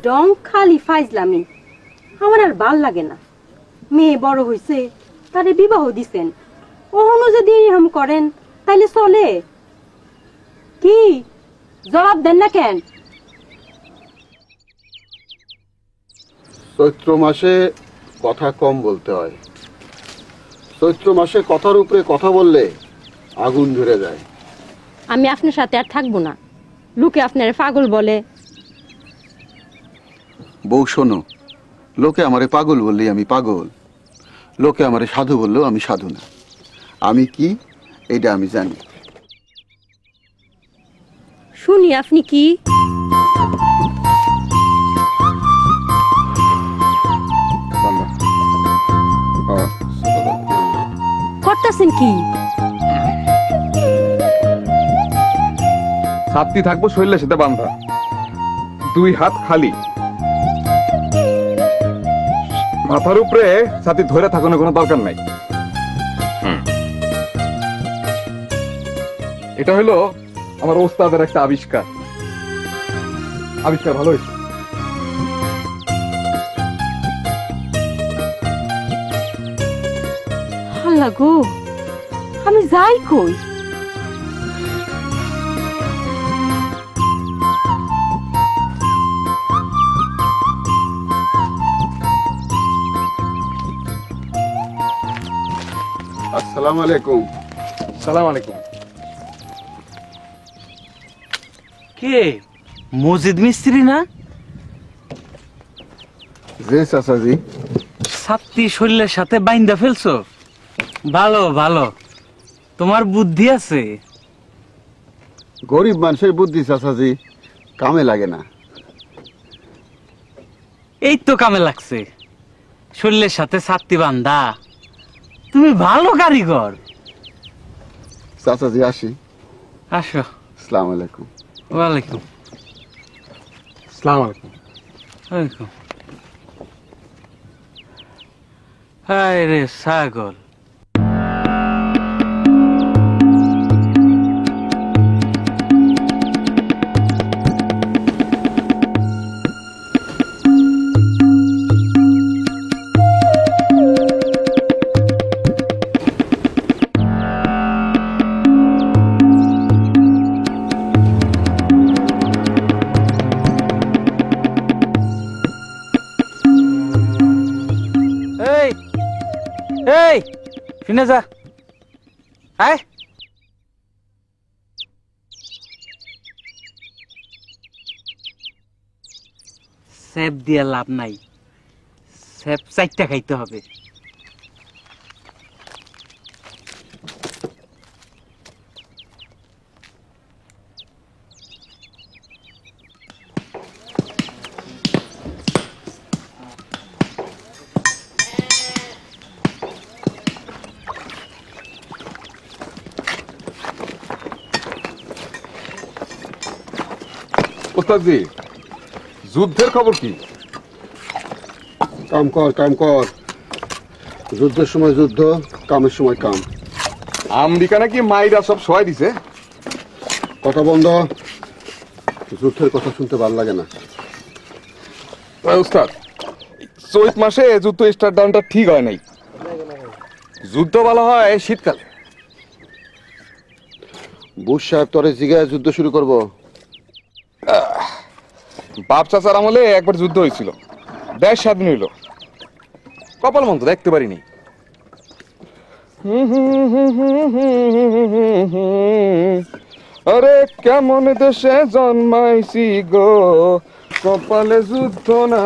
ডং খালি ফাইজলামি, আমার আর ভাল লাগে না। মেয়ে বড় হইছে, তারে বিবাহ দিছেন, ওহনো যদি এরকম করেন তাইলে চলে? কি জবাব দেন না কেন? চৈত্র মাসে কথা কম বলতে হয়। চৈত্র মাসে কথার উপরে কথা বললে আগুন ধরে যায়। আমি আপনার সাথে আর থাকবো না, লোকে আপনারে পাগল বলে। বউ শোনো, লোকে আমারে পাগল বললেই আমি পাগল, লোকে আমারে সাধু বললেও আমি সাধু না। আমি কি এইটা আমি জানি। শুনি আপনি কি করতেছেন? কি ছাত্রী থাকবো শরীরের সাথে বান্ধা, 2 হাত খালি, মাথার উপরে ছাতি ধরে থাকানোর কোনো দরকার নাই। এটা হলো আমার ওস্তাদের একটা আবিষ্কার। আবিষ্কার ভালো হয়েছে। আল্লাহ গো, আমি যাই কই? আসসালামু আলাইকুম। সালাম আলাইকুম। কে মসজিদ মিস্ত্রি না? জি চাচাজি। ছাত্রী শরীরের সাথে বাইন্দা ফেলছো? ভালো ভালো, তোমার বুদ্ধি আছে। গরিব মানুষের বুদ্ধি চাচাজি কামে লাগে না। এই তো কামে লাগছে, শরীরের সাথে ছাত্রী বান্ধা। তুমি ভালো কারিগর। চাচাজি আসি। আসো। আসসালামু আলাইকুম। ওয়ালাইকুম আসসালামু আলাইকুম। ওয়ালাইকুম। হায় রে ছাগল, এই শুনে যা। আয় সেপ দিয়ে লাভ নাই, সেপ 4টা খাইতে হবে। ওস্তাদজি, যুদ্ধের খবর কি? কাম কর কাম কর, যুদ্ধের সময় যুদ্ধ, কামের সময় কাম। আমেরিকা নাকি মাইরা সব সহায় দিছে। কথা বন্ধ, যুদ্ধের কথা শুনতে ভালো লাগে না। ওস্তাদ, চৈত মাসে যুদ্ধ স্টার্ট ডাউনটা ঠিক হয় নাই। যুদ্ধ ভালো হয় শীতকালে। বুশ সাহেব তোরে জিগায় যুদ্ধ শুরু করবো? বাপ চাচার আমলে একবার যুদ্ধ হয়েছিল, দেশ স্বাধীন হইল। কপাল মন্দ দেখতে পারিনি। আরে কেমন দেশে জন্মাইছি গো, কপালে যুদ্ধ না।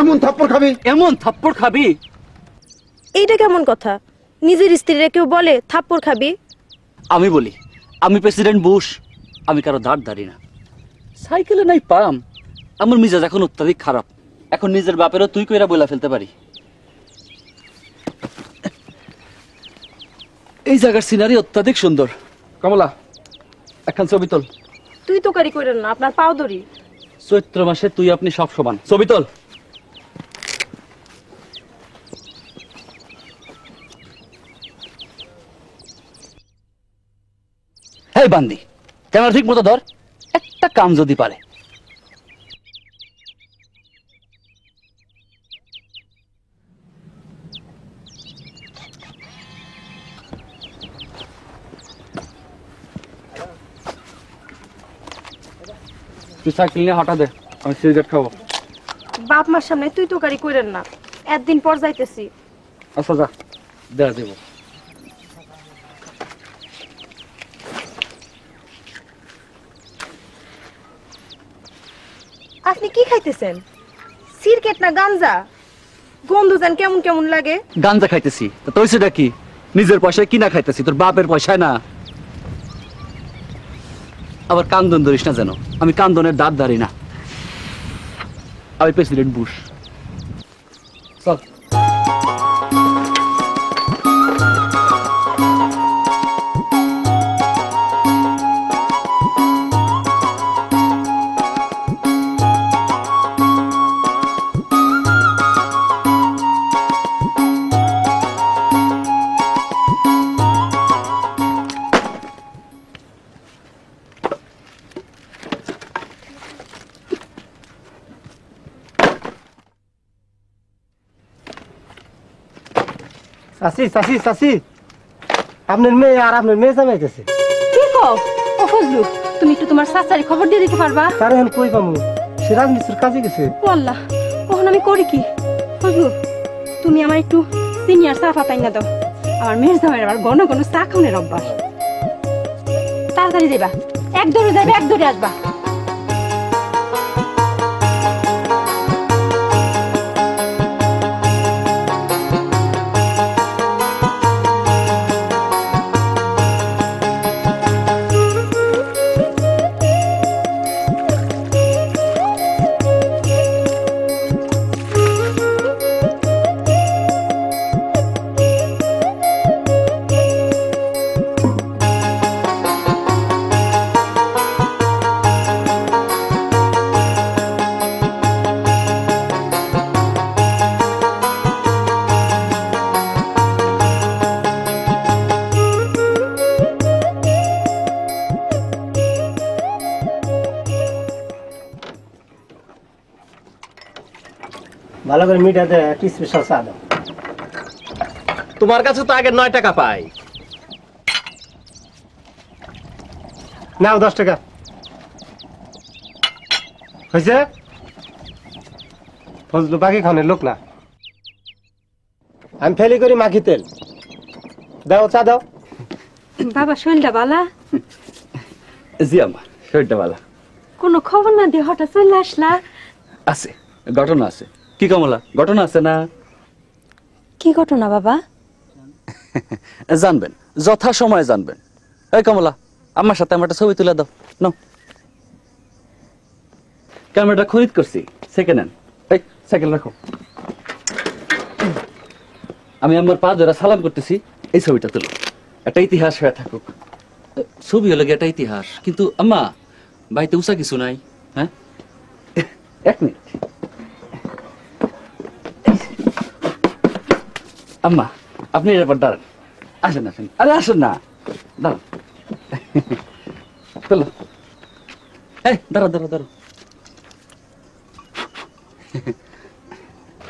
এমন থাপ্পড় খাবি? এমন থাপ্পড় খাবি? এইটা কেমন কথা? নিজের স্ত্রীরা কেউ বলে থাপ্পড় খাবি? আমি বলি, আমি প্রেসিডেন্ট বুশ, আমি কারো ধার ধারি না। সাইকেলে নাই পাম, আমার মিজাজ এখন অত্যাধিক খারাপ। এখন নিজের বাপেরও তুই কইরা বইলা ফেলতে পারি। এই জায়গার সিনারি অত্যাধিক সুন্দর। কমলা, এখন ছবি তোল। তুই তো কারি কইরেন না, আপনার পাও ধরি। চৈত্র মাসে তুই আপনি সব সমান, ছবি তোল। হ্যাঁ বান্দি, ক্যামেরা ঠিক মতো ধর, একটা কাম যদি পারে। তুই সাইকেল নিয়ে হঠাৎ দে, আমি সিগারেট খাবো। বাপ মার সামনে তুই তোকারি কইরেন না, একদিন পর যাইতেছি। আচ্ছা যা, দেয়া দেব। আপনি কি খাইতেছেন? সিরকেট না গাঞ্জা? গন্ধ যেন কেমন কেমন লাগে। গাঞ্জা খাইতেছি, তো সেটা কি? নিজের পয়সায় কিনা খাইতেছি, তোর বাপের পয়সায় না। আবার কান্দন ধরিস না যেন, আমি কান্দনের দাঁত ধারি না। আমি প্রেসিডেন্ট বুশ। চল। চাচি চাচি চাচি, আপনার মেয়ে আর আপনার মেয়ে জামাইতেছে। কি কও? ও ফজলু, তুমি একটু তোমার চাচারি খবর দিয়ে দিতে পারবা? তার এখন কই পামু, সে রাজমিস্ত্রির কাজে গেছে। ও আল্লাহ, কখন আমি করি কি? ফজলু, তুমি আমার একটু সিনিয়র চা পাতাই না দাও। আমার মেয়ের জামাইয়ের আবার ঘন ঘন চা খাওয়ানোর অভ্যাস। তাড়াতাড়ি দেবা, এক দৌড়ে যাবে, এক দৌড়ে আসবা। ভালো করে মিঠা দে, একটা স্পেশাল চা দাও। তোমার কাছে তো আগে 9 টাকা পাই। নাও 10 টাকা হয়েছে। ফজলু বাকি খাওয়ানোর লোক না, আমি ফেলি করি মাখি তেল। দাও চা দাও। বাবা শরীরটা বালা? জি আম্মা, শরীরটা ভালো। কোনো খবর না দিয়ে হঠাৎ চলে আসলা? আছে, ঘটনা আছে। কি কমলা, ঘটনা আছে না? কি ঘটনা বাবা? জানবেন, যথা সময় জানবেন। এই কমলা, আমার সাথে আমার একটা ছবি তুলে দাও। নাও, ক্যামেরাটা খরিদ করছি, সেকেন্ড হ্যান্ড। এই সাইকেল রাখো। আমি আমার পা ধরে সালাম করতেছি, এই ছবিটা তুলো। একটা ইতিহাস হয়ে থাকুক। ছবি হলে একটা ইতিহাস, কিন্তু আম্মা বাড়িতে উষা কিছু নাই। হ্যাঁ, এক মিনিট। আম্মা, আপনি এর ব্যাপার দাঁড়ান। আসেন আসেন, আরে আসেন না, দাঁড়ান। চলো, এই দাঁড়াও দাঁড়াও দাঁড়াও।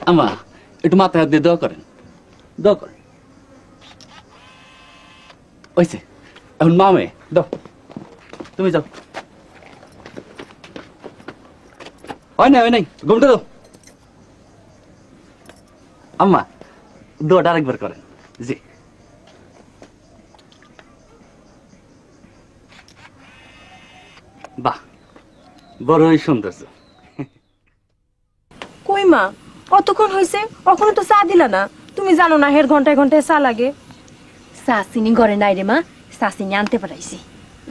আম্মা, একটু মাথায় হাত দিয়ে দোয়া করেন, দোয়া করেন। ওইছে, এখন মামে দাও, তুমি যাও। হয় নাই, ঘুমটা দাও। আম্মা, দোয়াটা আরেকবার করেন। জি, বাহ, বড়ই সুন্দর। কই মা, কতক্ষণ হয়েছে, কখনো তো চা দিলা না। তুমি জানো না হের ঘন্টায় ঘন্টায় চা লাগে। চা চিনি ঘরে নাই রে মা, চা চিনি আনতে পারাইছি।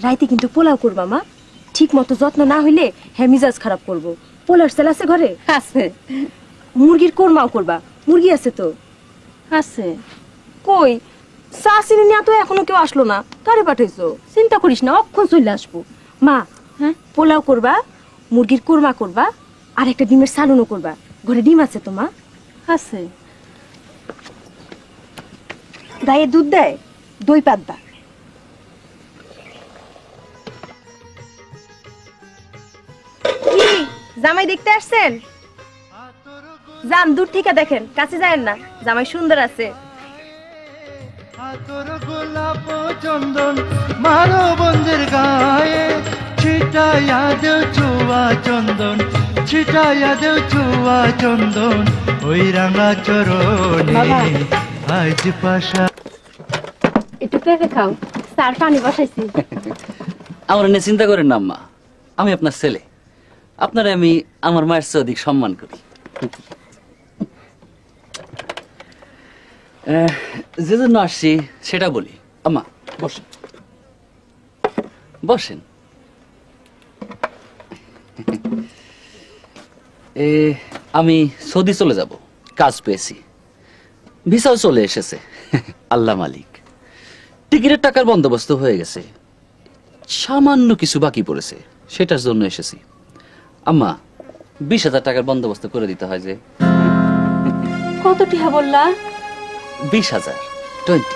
রাইতে কিন্তু পোলাও করবা মা, ঠিক মতো যত্ন না হইলে হ্যাঁ মিজাজ খারাপ করবো। পোলার সেল আছে ঘরে? আছে। মুরগির কোরমাও করবা? মুরগি আছে তো? আছে। কই চা চিনি নিয়ে তো এখনো কেউ আসলো না, কারে পাঠাইছো? চিন্তা করিস না, অক্ষণ চলে আসবো। মা, হ্যাঁ, পোলাও করবা, মুরগির কোরমা করবা, আর একটা ডিমের সালুনও করবা। ঘরে ডিম আছে তো মা? আছে। গায়ে দুধ দেয়, দই পাতবা। কি জামাই দেখতে আসছেন? যান, দূর থেকে দেখেন, কাছে যায়েন না। জামাই সুন্দর আছে। আতর গোলাপ চন্দন মারো বন্ধের গায়ে, ছিটাইয়া দেও ছোয়া চন্দন, ছিটাইয়া দেও ছোয়া চন্দন, ওই রাঙা চরণে আজ পাশা। একটু পেঁপে খাও, স্যার পানি বসাইছি। আমার নিয়ে চিন্তা করেন না আম্মা, আমি আপনার ছেলে, আপনারে আমি আমার মায়ের চেয়ে অধিক সম্মান করি। যে জন্য আসছি সেটা বলি। আম্মা বসেন, বসেন। আমি সৌদি চলে যাব, কাজ পেয়েছি, ভিসাও চলে এসেছে, আল্লাহ মালিক। টিকিটের টাকার বন্দোবস্ত হয়ে গেছে, সামান্য কিছু বাকি পড়েছে, সেটার জন্য এসেছি। আম্মা 20,000 টাকার বন্দোবস্ত করে দিতে হয় যে। কত টিহা বললা? 20,000, 20।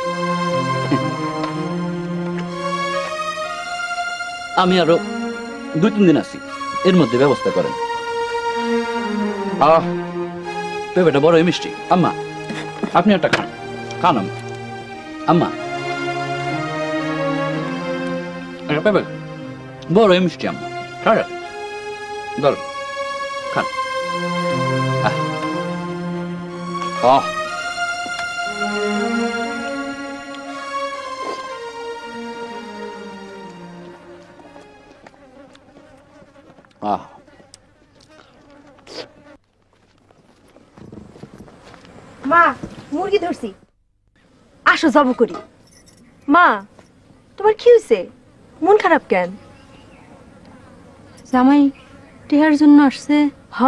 আমি আরো 2-3 দিন আছি, এর মধ্যে ব্যবস্থা করেন। পেঁপেটা বড় মিষ্টি। আম্মা আপনি একটা খান, খান আম্মা। আম্মা একটা পেঁপে বড় মিষ্টি আম্মা, খান ধরো, খান। মা মুরগি ধরছি, আসো জব করি। মা তোমার কি হয়েছে, মন খারাপ কেন? জামাই টিহার জন্য আসছে। হ,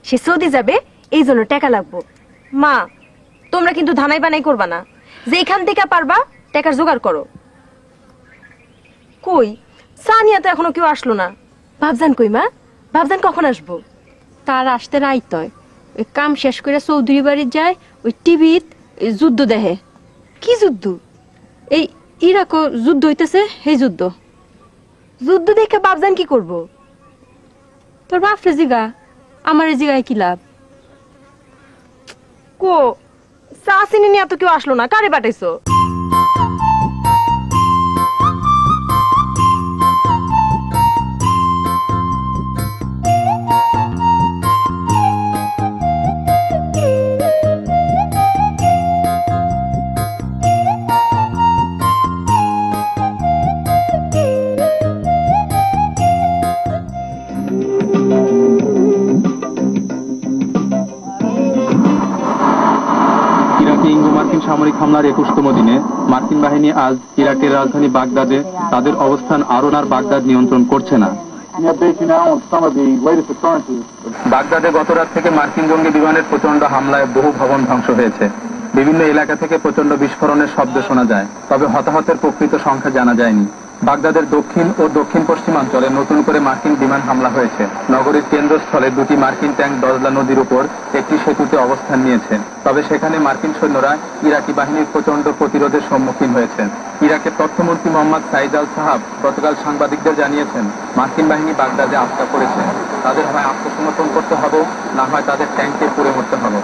সে সৌদি যাবে, এই জন্য টাকা লাগবো। মা তোমরা কিন্তু ধানাই বানাই করবা না, যেখান থেকে পারবা টাকার জোগাড় করো। কই সানিয়া তো এখনো কেউ আসলো না। ভাবজান কই মা? ভাবজান কখন আসবো? তার আসতে রাইত হয়, ওই কাম শেষ করে চৌধুরী বাড়ি যায়, ওই টিভিত যুদ্ধ দেখে। কি যুদ্ধ? এই ইরাকও যুদ্ধ হইতেছে, সেই যুদ্ধ। যুদ্ধ দেখে বাবজান কি করব? তোর বাপরে জিগা, আমার জিগায় কি লাভ? কো চা চিনি নিয়ে তো কেউ আসলো না, কারে পাঠাইছো? সামরিক হামলার 21তম দিনে মার্কিন বাহিনী আজ ইরাকের রাজধানী বাগদাদে তাদের অবস্থান আরোনার বাগদাদ নিয়ন্ত্রণ করছে না। বাগদাদে গতরাত থেকে মার্কিন জঙ্গি বিমানের প্রচন্ড হামলায় বহু ভবন ধ্বংস হয়েছে। বিভিন্ন এলাকা থেকে প্রচন্ড বিস্ফোরণের শব্দ শোনা যায়, তবে হতাহতের প্রকৃত সংখ্যা জানা যায়নি। বাগদাদের দক্ষিণ ও দক্ষিণ পশ্চিমাঞ্চলে নতুন করে মার্কিন বিমান হামলা হয়েছে। নগরীর কেন্দ্রস্থলে 2টি মার্কিন ট্যাঙ্ক দজলা নদীর উপর একটি সেতুতে অবস্থান নিয়েছে, তবে সেখানে মার্কিন সৈন্যরা ইরাকি বাহিনীর প্রচন্ড প্রতিরোধের সম্মুখীন হয়েছে। ইরাকের তথ্যমন্ত্রী মোহাম্মদ সাইদ আল সাহাব গতকাল সাংবাদিকদের জানিয়েছেন, মার্কিন বাহিনী বাগদাদে আস্থা করেছে, তাদের হয় আত্মসমর্পণ করতে হবে, না হয় তাদের ট্যাঙ্কে পুড়ে মরতে হবে।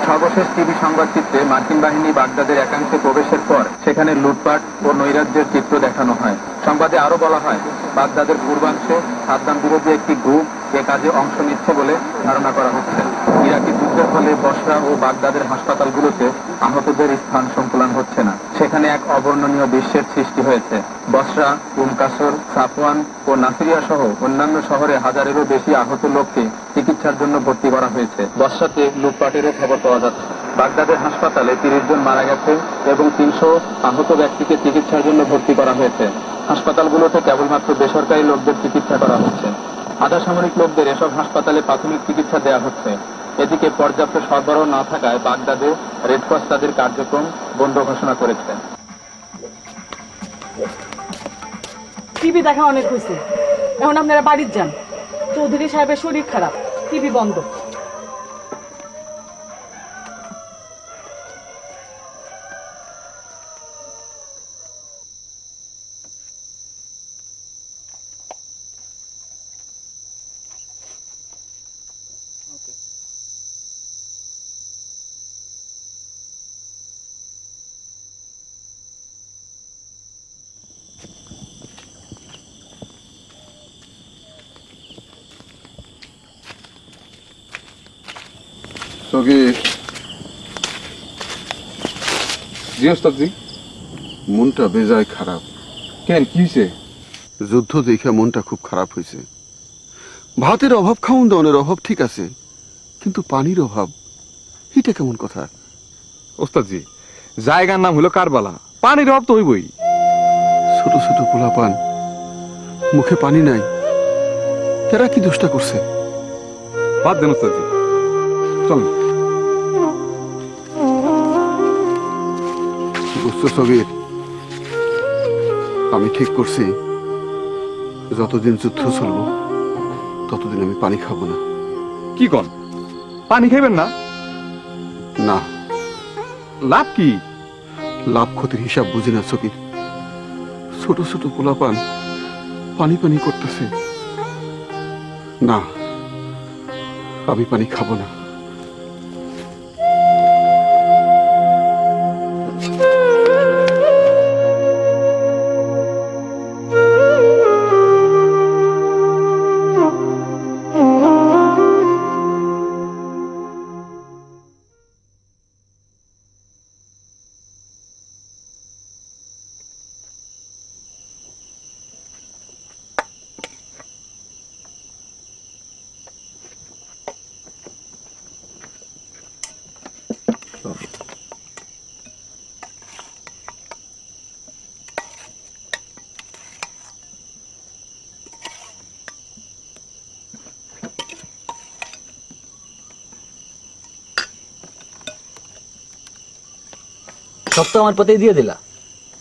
সর্বশেষ টিভি সংবাদচিত্রে মার্কিন বাহিনী বাগদাদের একাংশে প্রবেশের পর সেখানে লুটপাট ও নৈরাজ্যের চিত্র দেখানো হয়। সংবাদে আরো বলা হয়, বাগদাদের পূর্বাংশে সাদ্দাম বিরোধী একটি গ্রুপ এ কাজে অংশ নিচ্ছে বলে ধারণা করা হচ্ছে। ইরাকি যুদ্ধের ফলে বসরা ও বাগদাদের হাসপাতালগুলোতে আহতদের স্থান সংকুলান হচ্ছে না, সেখানে এক অবর্ণনীয় দৃশ্যের সৃষ্টি হয়েছে। বসরা, উমকাসর, সাফওয়ান ও নাসিরিয়া সহ অন্যান্য শহরে হাজারেরও বেশি আহত লোককে চিকিৎসার জন্য ভর্তি করা হয়েছে। বসরাতে লুটপাটেরও খবর পাওয়া যাচ্ছে। বাগদাদের হাসপাতালে 30 জন মারা গেছে এবং 300 আহত ব্যক্তিকে চিকিৎসার জন্য ভর্তি করা হয়েছে। হাসপাতালগুলোতে কেবলমাত্র বেসরকারি লোকদের চিকিৎসা করা হচ্ছে। আধা সামরিক লোকদের এসব হাসপাতালে প্রাথমিক চিকিৎসা দেওয়া হচ্ছে। এদিকে পর্যাপ্ত সরবরাহ না থাকায় বাগদাদে রেডক্রস তাদের কার্যক্রম বন্ধ ঘোষণা করেছে। টিভি দেখা অনেক হয়েছে, এখন আপনারা বাড়ির যান। চৌধুরী সাহেবের শরীর খারাপ, টিভি বন্ধ। সগীর, জি ওস্তাদ জি। মনটা বেজায় খারাপ। কেন, কি হয়েছে? যুদ্ধ দেখে মনটা খুব খারাপ হয়েছে। ভাতের অভাব, খাওন দাওনের অভাব ঠিক আছে, কিন্তু পানির অভাব, এটা কেমন কথা? ওস্তাদ জি, জায়গার নাম হলো কারবালা, পানির অভাব তো হইবই। ছোট ছোট পোলাপান, মুখে পানি নাই, এরা কি দোষটা করছে? বাদ দেন ওস্তাদ জি, চলুন। বুঝছো সগীর, আমি ঠিক করছি যতদিন যুদ্ধ চলবো ততদিন আমি পানি খাবো না। কি কন, পানি খাইবেন না? না। লাভ কি? লাভ ক্ষতির হিসাব বুঝি না সগীর। ছোট ছোট পোলাপান পানি পানি করতেছে। না, আমি পানি খাবো না। সব তো আমার পথে দিয়ে দিলা,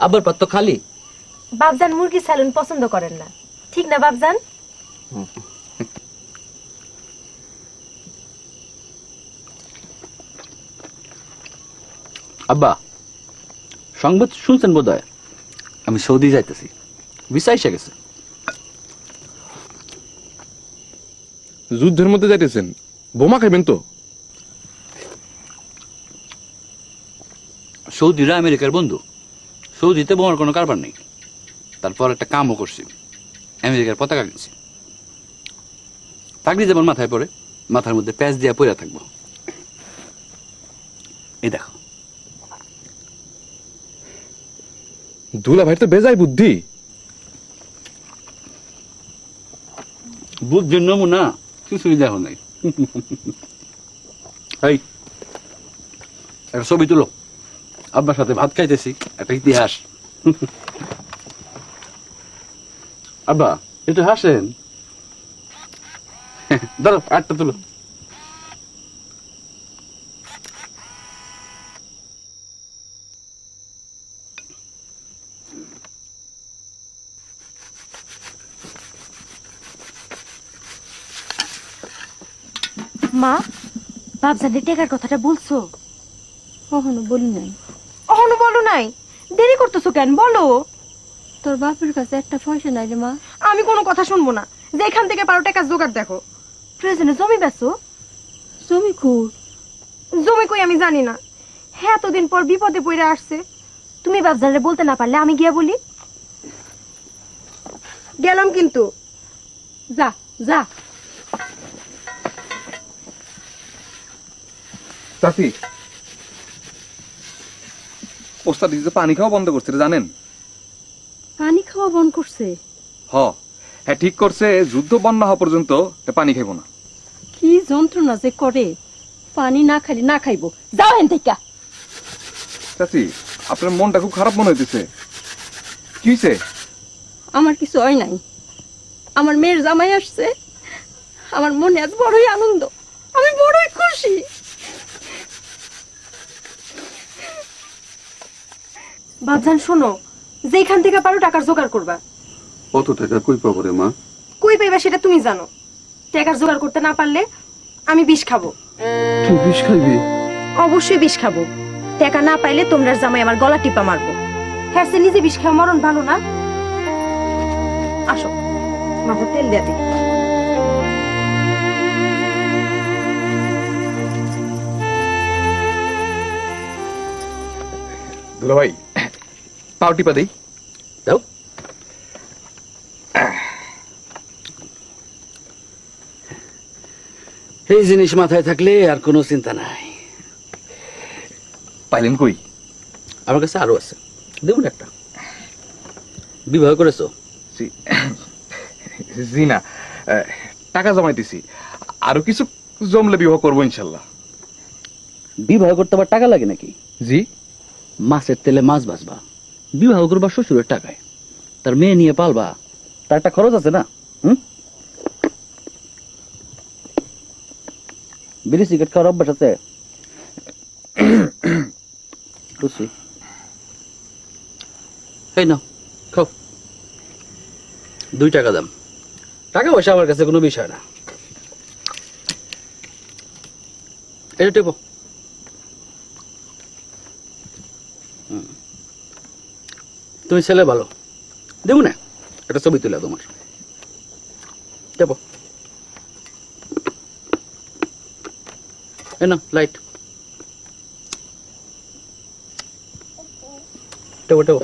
আবার পাত তো খালি। বাপজান মুরগি সালুন পছন্দ করেন না, ঠিক না বাপজান? আব্বা, সংবাদ শুনছেন বোধহয় আমি সৌদি যাইতেছি, ভিসা এসে গেছে। যুদ্ধের মধ্যে যাইতেছেন, বোমা খাইবেন তো? সৌদিরা আমেরিকার বন্ধু, সৌদিতে বোমার কোনো কারবার নেই। তারপর একটা কামও করছি, আমেরিকার পতাকা কিনছি। পাগড়ি যেমন মাথায় পড়ে, মাথার মধ্যে প্যাচ দিয়ে পড়ে থাকবো। এই দেখো। দুলা ভাই তো বেজায় বুদ্ধি। বুদ্ধির নমুনা কিছুই দেখো নাই। এই একটা ছবি তুলো, আব্বার সাথে ভাত খাইতেছি, একটা ইতিহাস। আব্বা একটু হাসেন, ধরো আটটা তুলো। মা, বাপজানের টেকার কথাটা বলছো? কখনো বলি নাই। অহনো বলো নাই? দেরি করতেছো কেন, বলো। তোর বাপের কাছে একটা পয়সা নাই রে মা। আমি কোনো কথা শুনবো না, যে এখান থেকে 12 টাকা জোগাড় দেখো। প্রয়োজনে জমি বেচো। জমি খুর? জমি কই আমি জানি না। হ্যাঁ, এতদিন পর বিপদে পড়ে আসছে। তুমি বাপজানরে বলতে না পারলে আমি গিয়া বলি। গেলাম কিন্তু। যা যা। চাচি, ওস্তাদ যে পানি খাওয়া বন্ধ করছে জানেন? পানি খাওয়া বন্ধ করছে? হ্যাঁ ঠিক করছে, যুদ্ধ বন্ধ হওয়া পর্যন্ত পানি খাইব না। কি যন্ত্রণা যে করে, পানি না খাইলে না খাইবো। যাও এন থেকে। চাচি, আপনার মনটা খুব খারাপ মনে হইতেছে, কি হয়েছে? আমার কিছু হয় নাই, আমার মেয়ের জামাই আসছে। আমার মনে আজ বড়ই আনন্দ, আমি বড়ই খুশি। বাপজান শোনো, যেখান থেকে পারো টাকার জোগাড় করবা। কত টাকা কই পাবো রে মা? কই পাইবা সেটা তুমি জানো। টাকার জোগাড় করতে না পারলে আমি বিষ খাবো। তুই বিষ খাইবি? অবশ্যই বিষ খাবো। টাকা না পাইলে তোমরা জামাই আমার গলা টিপা মারবো। হ্যাঁ, সে নিজে বিষ খাওয়া মরণ ভালো না। আসো, মাথা তেল দিয়ে দিই। দুলা ভাই, পাও টিপা দেই। যাও। এই জিনিস মাথায় থাকলে আর কোনো চিন্তা নাই। পাইলেন কই? আমার কাছে আরো আছে, দেখুন একটা। বিবাহ করেছো? জি না, টাকা জমাইতেছি, আরো কিছু জমলে বিবাহ করবো ইনশাল্লাহ। বিবাহ করতে আবার টাকা লাগে নাকি? জি, মাছের তেলে মাছ ভাজবা, বিবাহ করবা শ্বশুরের টাকায়, তার মেয়ে নিয়ে পালবা, তার একটা খরচ আছে না? বিড়ি সিগারেট খাওয়ার অভ্যাস আছে? বুঝছি। এই নাও খাও, 2 টাকা দাম। টাকা পয়সা আমার কাছে কোনো বিষয় না। এটা টেপো। তুমি ছেলে ভালো, দেবো না একটা ছবি তুলে তোমার। টেপো। এই নাও লাইট। টেপো টেপো।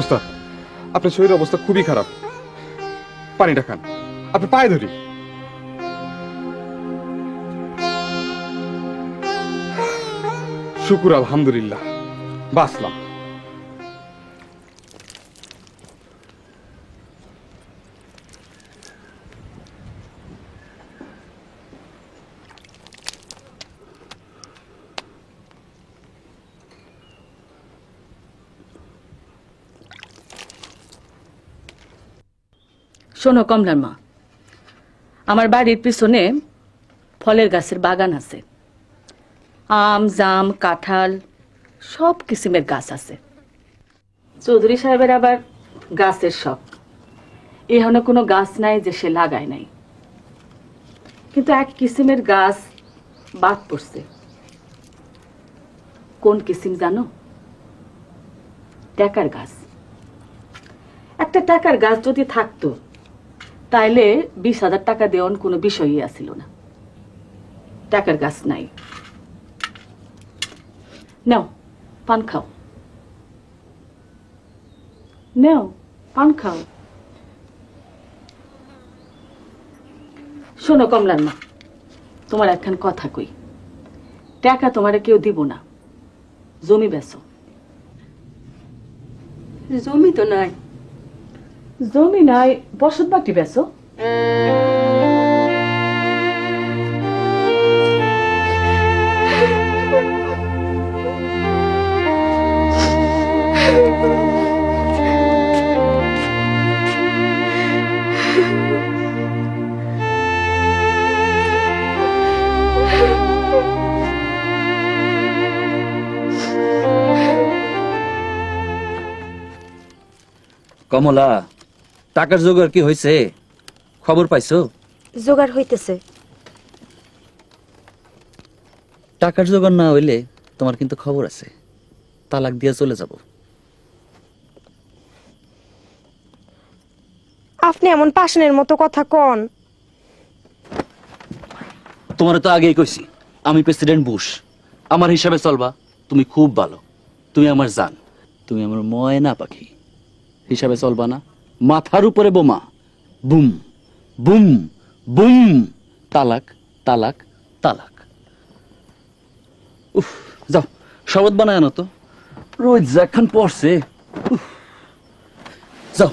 ওস্তাদ আপনার শরীরের অবস্থা খুবই খারাপ, পানিটা খান। আপনি পায়ে ধরি। শুকুর আলহামদুলিল্লাহ, বাঁচলাম। শোনো কমলার মা, আমার বাড়ির পিছনে ফলের গাছের বাগান আছে। আম, জাম, কাঁঠাল সব কিসিমের গাছ আছে। চৌধুরী সাহেবের আবার গাছের শখ। এখানে কোনো গাছ নাই যে সে লাগায় নাই, কিন্তু এক কিসিমের গাছ বাদ পড়ছে। কোন কিসিম জানো? টাকার গাছ। একটা টাকার গাছ যদি থাকতো তাইলে 20,000 টাকা দেওয়ার কোনো বিষয়ই আসিল না। টাকার গাছ নাই। নাও পান খাও, নাও পান খাও। শোনো কমলার মা, তোমার একখান কথা কই। টাকা তোমারে কেউ দিব না, জমি বেচো। জমি তো নাই। জমি নাই, বসত বাটি বেচো। কমলা, টাকার জোগাড় কি হয়েছে? খবর পাইছো? জোগাড় হইতেছে। টাকার জোগাড় না হইলে তোমার কিন্তু খবর আছে, তালাক দিয়ে চলে যাব। আপনি এমন পাশনের মতো কথা কন। তোমার তো আগেই কইছি আমি প্রেসিডেন্ট বুশ, আমার হিসাবে চলবা। তুমি খুব ভালো, তুমি আমার জান, তুমি আমার ময়না পাখি। হিসাবে চলবা না? মাথার উপরে বোমা, বুম বুম বুম, তালাক তালাক তালাক। উফ, যাও শরবত বানায় আনো তো, রোজ যখন পড়ছে। যাও।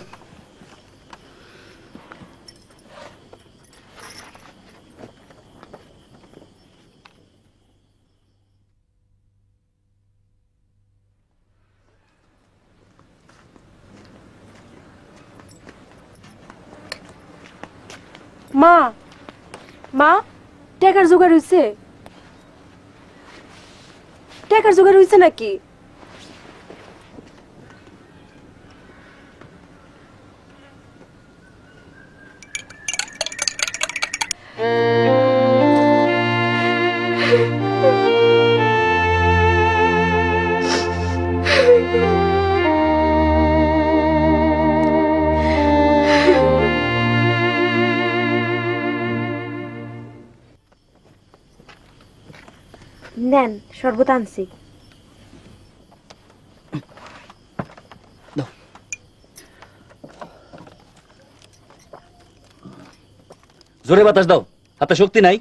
মা মা টাকার জোগাড় হইছে? টাকার জোগাড় হইছে নাকি? নেন, শরবত আনছি। জোরে বাতাস দাও, হাতে শক্তি নাই।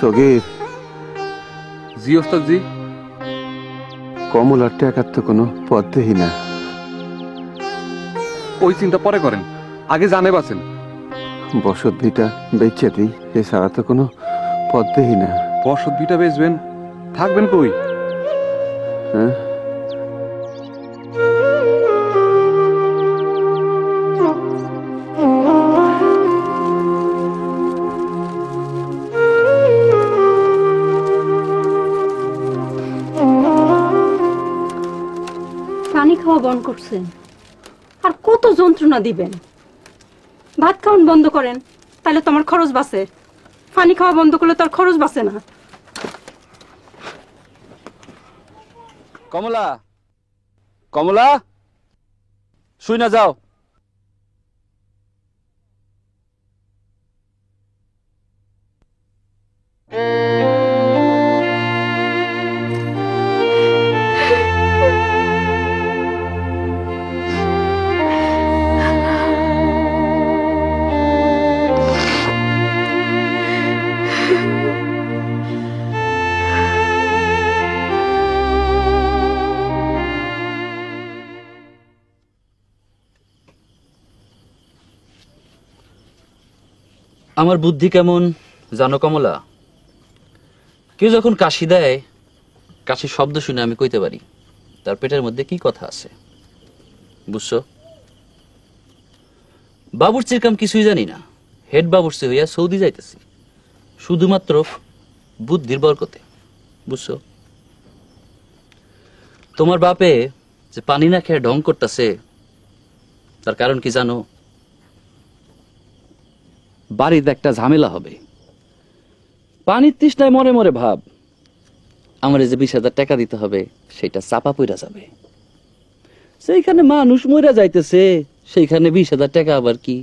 সগীর। জি ওস্তাদ জি। কমলার টাকার তো কোনো পথ দেখি না। ওই চিন্তা পরে করেন, আগে জানে বাঁচেন। বসত ভিটা বেচে দিই, এছাড়া তো কোনো পথ দেখি না। বসত ভিটা বেচবেন, থাকবেন কই? হ্যাঁ, পানি খাওয়া বন্ধ করছেন, আর কত যন্ত্রণা দিবেন? ভাত খাওয়ান বন্ধ করেন, তাহলে তোমার খরচ বাঁচে। পানি খাওয়া বন্ধ করলে তার খরচ বাঁচে না। কমলা, কমলা, শুই না যাও। আমার বুদ্ধি কেমন জানো কমলা? কেউ যখন কাশি দেয়, কাশির শব্দ শুনে আমি কইতে পারি তার পেটের মধ্যে কি কথা আছে, বুঝছো? বাবুর্চির কাম কিছুই জানি না, হেড বাবুর্চি হইয়া সৌদি যাইতেছি শুধুমাত্র বুদ্ধির বরকতে, বুঝছো? তোমার বাপে যে পানি না খেয়ে ঢং করতেছে, তার কারণ কি জানো? বাড়িতে একটা ঝামেলা হবে, পানির তৃষ্ণায় মরে মরে ভাব। আমার যে 20,000 টাকা দিতে হবে, সেটা চাপা পইরা যাবে। সেইখানে মানুষ মরে যাইতেছে, সেইখানে 20,000 টাকা আবার কি,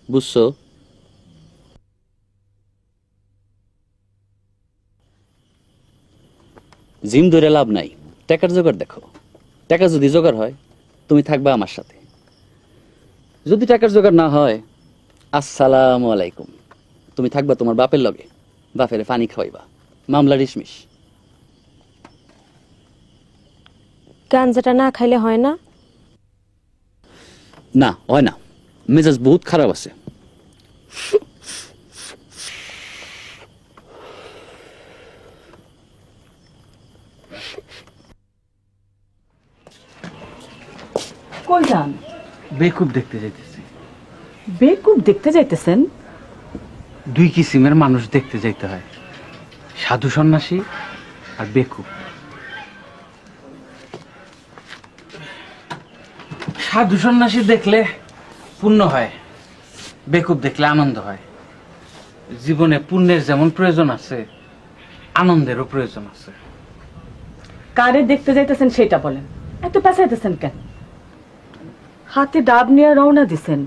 বুঝছো? জিম ধরে লাভ নাই, টাকার জোগাড় দেখো। টাকা যদি জোগাড় হয়, তুমি থাকবা আমার সাথে। যদি টাকার জোগাড় না হয়, আসসালামু আলাইকুম, তুমি থাকবা তোমার বাপের লগে, বাপের পানি খাওয়াইবা। মামলা রিসমিস। গাঞ্জাটা না খাইলে হয় না? না হয় না, মেজাজ বহুত খারাপ আছে। কই যান? বেকুব দেখতে যাইতেছি। বেকুব দেখতে যাইতেছেন? দুই কিসিমের মানুষ দেখতে যাইতে হয়, সাধু সন্ন্যাসী আর বেকুব। সাধু সন্ন্যাসী দেখলে পুণ্য হয়, বেকুব দেখলে আনন্দ হয়। জীবনে পুণ্যের যেমন প্রয়োজন আছে, আনন্দেরও প্রয়োজন আছে। কারে দেখতে যাইতেছেন সেটা বলেন, এত পেঁচাইতেছেন কেন? হাতে ডাব নিয়ে রওনা দিছেন,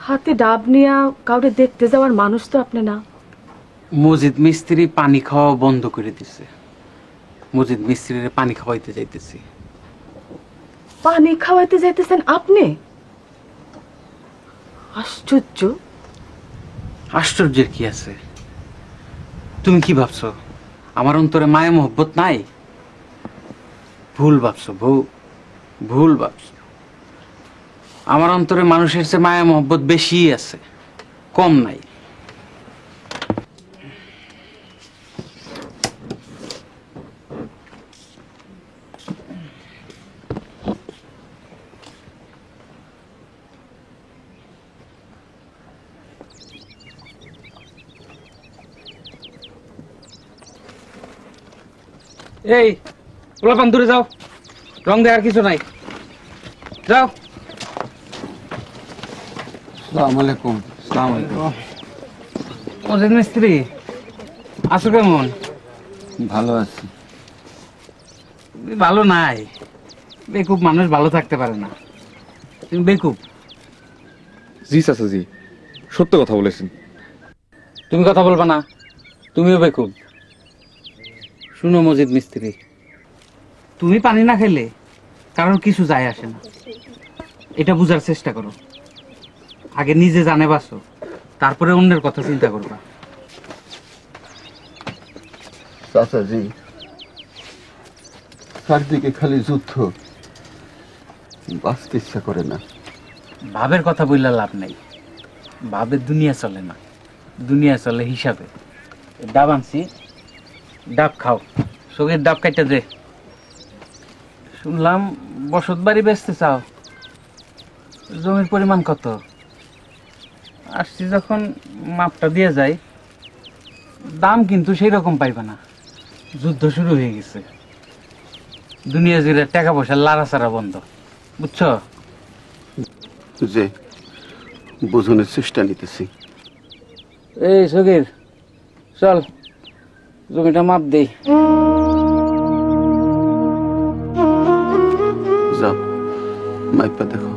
হাতে ডাব নিয়ে কাউরে দেখতে যাওয়ার মানুষ তো আপনি না। মসজিদ মিস্ত্রি পানি খাওয়া বন্ধ করে দিছে, মসজিদ মিস্ত্রির পানি খাওয়াইতে যাইতেছি। পানি খাওয়াইতে যাইতেছেন আপনি? আশ্চর্য। আশ্চর্যের কি আছে? তুমি কি ভাবছো আমার অন্তরে মায়া মোহব্বত নাই? ভুল ভাবছো বউ, ভুল ভাবছো। আমার অন্তরে মানুষের চেয়ে মায়া মোহব্বত বেশি আছে, কম নাই। এই পোলাপান দূরে যাও, রং দেওয়ার কিছু নাই, যাও। আসসালামু আলাইকুম। আসসালামু আলাইকুম। মসজিদ মিস্ত্রি আছো কেমন? ভালো আছি। ভালো নাই, বেকুব মানুষ ভালো থাকতে পারে না। তুমি বেকুব? জি চাচা জি, সত্য কথা বলেছেন। তুমি কথা বলবা না, তুমিও বেকুব। শুনো মসজিদ মিস্ত্রি, তুমি পানি না খেলে কারোর কিছু যায় আসে না, এটা বুঝার চেষ্টা করো। আগে নিজে জানে বাসো, তারপরে অন্যের কথা চিন্তা করবা। চাচাজি, চারদিকে খালি যুদ্ধ, বাঁচতে ইচ্ছা করে না। ভাবের কথা বললে লাভ নাই, ভাবের দুনিয়া চলে না, দুনিয়া চলে হিসাবে। ডাব আনছি, ডাব খাও। সগের ডাব কাটতে দে। শুনলাম বসত বাড়ি বেচতে চাও, জমির পরিমাণ কত? আসছি যখন মাপটা দিয়ে যাই, দাম কিন্তু সেই রকম পাইবে না, যুদ্ধ শুরু হয়ে গেছে। দুনিয়া জুড়ে টাকা পয়সা লাড়াচাড়া বন্ধ, বুঝছো? যে বোঝনের চেষ্টা নিতেছি। এই সগির, চল জমিটা মাপ দেই। যাও, মাইপা দেখো।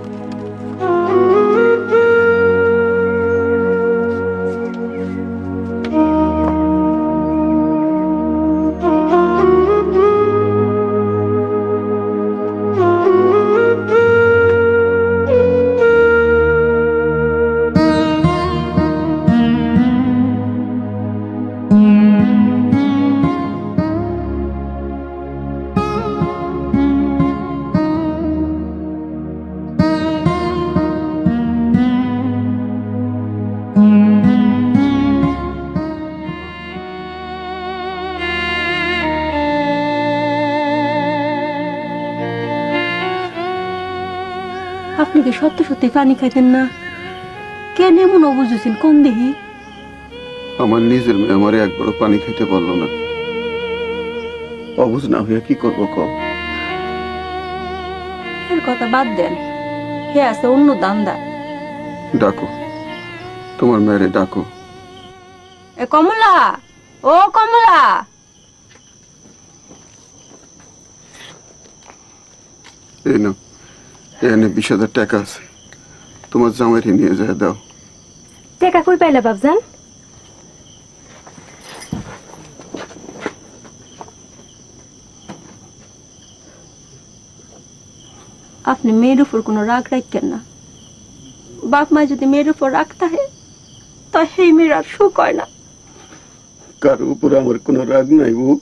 আপনি কি সত্যি সত্যি পানি খাইতেন না? কেন এমন অবুঝেছেন কোন দেহি? আমার নিজের মেয়ে আমারে একবারও পানি খাইতে বলল না। অবুঝ না হইয়া কি করবো কও? এর কথা বাদ দেন, হে আছে অন্য দান্দা। ডাকো, তোমার মেয়েরে ডাকো। এ কমলা, ও কমলা। এই নাও, এখানে 20,000 টাকা আছে, তোমার জামাইরে নিয়ে যায় দাও। টাকা কই পাইলা বাপজান? আপনি মেয়ের উপর কোনো রাগ রাখেন না। বাপ মা যদি মেয়ের উপর রাখতে হয়, তা সেই মেয়ের আর সুখ হয় না। কারো উপরে আমার কোনো রাগ নাই বউ,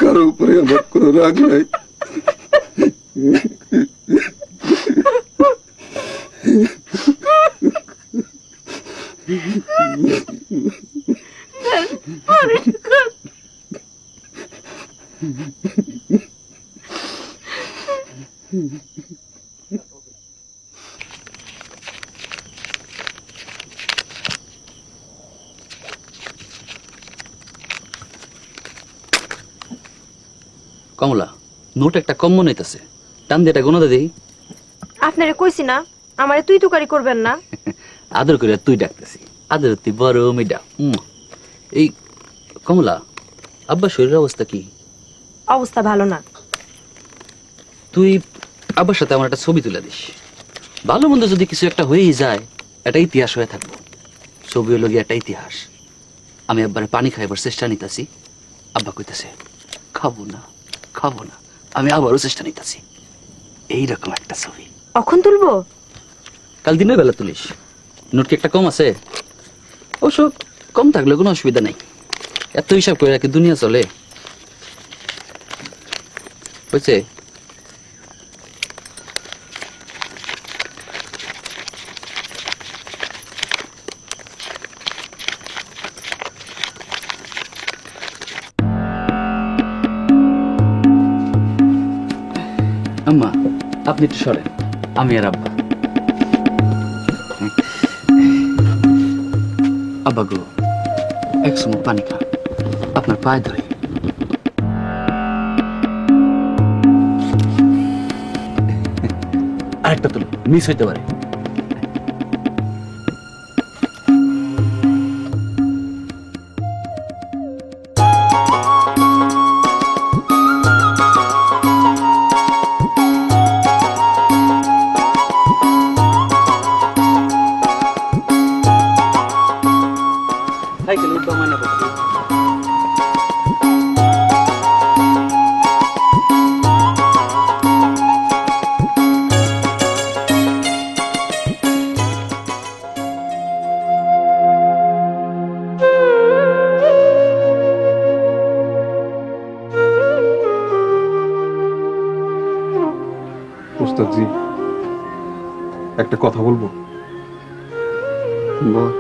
কারো উপরে আমার কোনো রাগ নাই। কমলা, নোট একটা কম মনে হইতেছে, টান দিয়ে এটা গোনা দেই। আপনারে কইছি না আমারে তুই তুকারি করবেন না। আদর করে তুই ডাকতেছি, আদর তুই বড় মিডা। এই কমলা, আব্বা শরীরের অবস্থা কি? অবস্থা ভালো না। তুই আব্বার সাথে আমার একটা ছবি তুলে দিস। ভালো মন্দ যদি কিছু একটা হয়েই যায়, এটা ইতিহাস হয়ে থাকবো। ছবি হলো গিয়ে একটা ইতিহাস। আমি আব্বারে পানি খাইবার চেষ্টা নিতেছি, আব্বা কইতেছে খাবো না খাবো না, আমি আবারও চেষ্টা নিতেছি। এইরকম একটা ছবি কখন তুলবো? কাল দিনের বেলা তুলিস। নোট কি একটা কম আছে? অবশ্য কম থাকলে কোনো অসুবিধা নাই, এত হিসাব করে রাখি দুনিয়া চলে। হয়েছে? আম্মা, আপনি একটু সরেন, আমি আর আব্বা। আব্বা গো, এক সময় পানি খা, আপনার পায়ে ধরে। আরেকটা তুলো, মিস হইতে পারে। ওস্তাদজি, একটা কথা বলবো? বল।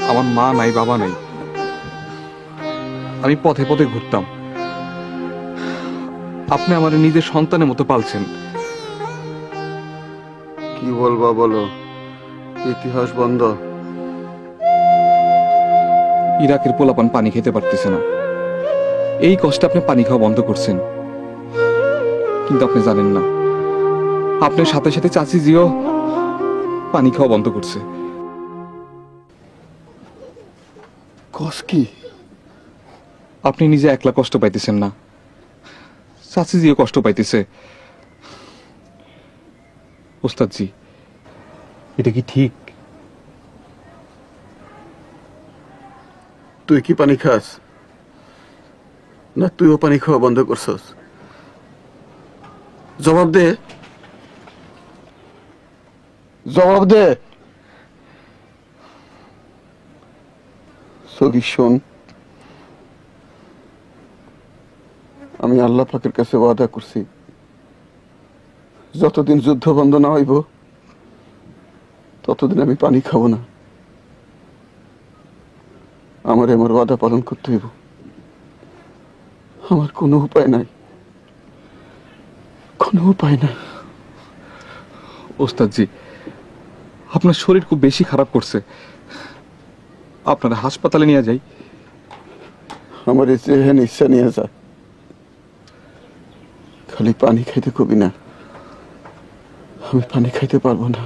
আমার মা নাই, বাবা নাই, আমি পথে পথে ঘুরতাম। আপনি আমার নিজের সন্তানের মতো পালছেন। কি বলবা বলো, ইতিহাস বন্ধ। ইরাকের পোলাপান পানি খেতে পারতেছে না, এই কষ্টে আপনি পানি খাওয়া বন্ধ করছেন। কিন্তু আপনি জানেন না, আপনার সাথে সাথে চাচি জিও পানি খাওয়া বন্ধ করছে। কস কি? আপনি নিজে একলা কষ্ট পাইতেছেন না, চাচি জিও কষ্ট পাইতেছে। ওস্তাদজি, এটা কি ঠিক? তুই কি পানি খাস না তুইও পানি খাওয়া বন্ধ করছস? জবাব দে, জবাব দে। সগি শোন, আমি আল্লাহ পাকের কাছে ওয়াদা করছি, যতদিন যুদ্ধ বন্ধ না হইব ততদিন আমি পানি খাবো না। আমার ওয়াদা পালন করতে হইব, আমার কোনো উপায় নাই, কোনো উপায় নাই। ওস্তাদজি, আপনার শরীর খুব বেশি খারাপ করছে, আপনারা হাসপাতালে নিয়ে যাই। আমার এই চেহান ইচ্ছা নিয়ে যা, খালি পানি খাইতে কবি না, আমি পানি খাইতে পারবো না।